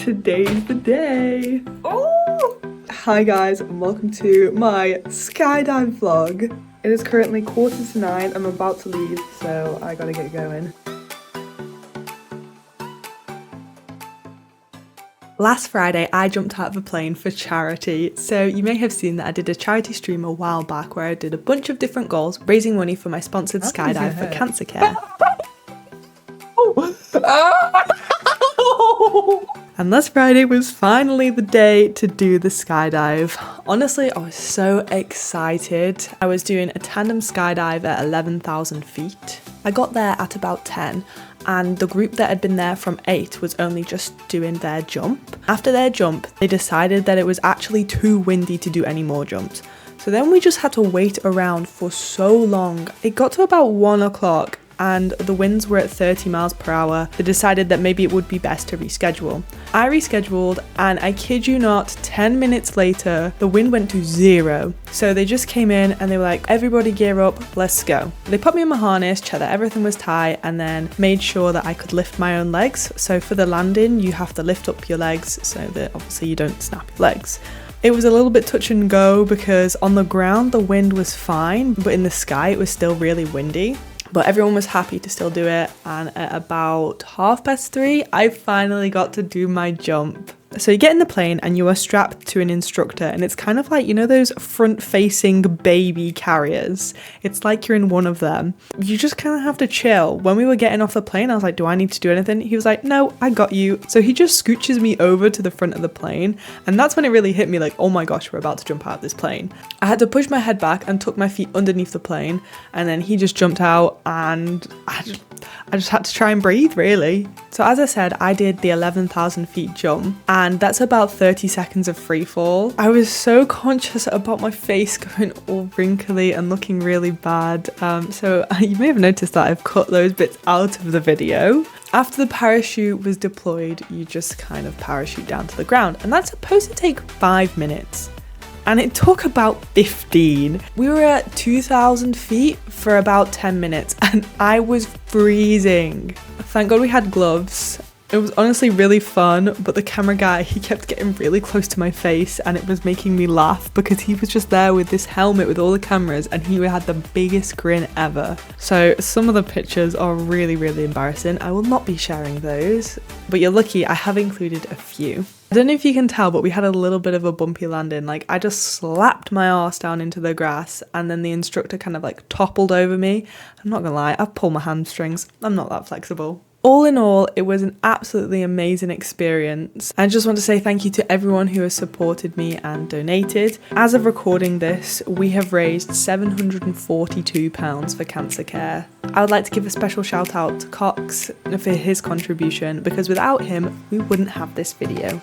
today's the day. Oh! Hi guys and welcome to my skydive vlog. It is currently 9:15. I'm about to leave, so I gotta get going. Last Friday, I jumped out of a plane for charity. So you may have seen that I did a charity stream a while back where I did a bunch of different goals, raising money for my sponsored skydive for cancer care. And last Friday was finally the day to do the skydive. Honestly, I was so excited. I was doing a tandem skydive at 11,000 feet. I got there at about 10. And the group that had been there from 8 was only just doing their jump. After their jump, they decided that it was actually too windy to do any more jumps. So then we just had to wait around for so long. It got to about 1 o'clock and the winds were at 30 miles per hour. They decided that maybe it would be best to reschedule. I rescheduled and I kid you not, 10 minutes later, the wind went to 0. So they just came in and they were like, everybody gear up, let's go. They put me in my harness, checked that everything was tight, and then made sure that I could lift my own legs. So for the landing, you have to lift up your legs so that obviously you don't snap your legs. It was a little bit touch and go because on the ground the wind was fine, but in the sky it was still really windy. But everyone was happy to still do it, and at about 3:30, I finally got to do my jump. So you get in the plane and you are strapped to an instructor, and it's kind of like, you know, those front-facing baby carriers? It's like you're in one of them. You just kind of have to chill. When we were getting off the plane, I was like, do I need to do anything? He was like, no, I got you. So he just scooches me over to the front of the plane, and that's when it really hit me like, oh my gosh, we're about to jump out of this plane. I had to push my head back and tuck my feet underneath the plane, and then he just jumped out, and I just had to try and breathe, really. So as I said, I did the 11,000 feet jump, and that's about 30 seconds of free fall. I was so conscious about my face going all wrinkly and looking really bad. So you may have noticed that I've cut those bits out of the video. After the parachute was deployed, you just kind of parachute down to the ground, and that's supposed to take 5 minutes. And it took about 15. We were at 2,000 feet for about 10 minutes and I was freezing. Thank God we had gloves. It was honestly really fun, but the camera guy, he kept getting really close to my face and it was making me laugh because he was just there with this helmet with all the cameras and he had the biggest grin ever. So some of the pictures are really, really embarrassing. I will not be sharing those, but you're lucky I have included a few. I don't know if you can tell, but we had a little bit of a bumpy landing. Like, I just slapped my arse down into the grass and then the instructor kind of like toppled over me. I'm not gonna lie, I've pulled my hamstrings. I'm not that flexible. All in all, it was an absolutely amazing experience. I just want to say thank you to everyone who has supported me and donated. As of recording this, we have raised £742 for cancer care. I would like to give a special shout out to Cox for his contribution because without him, we wouldn't have this video.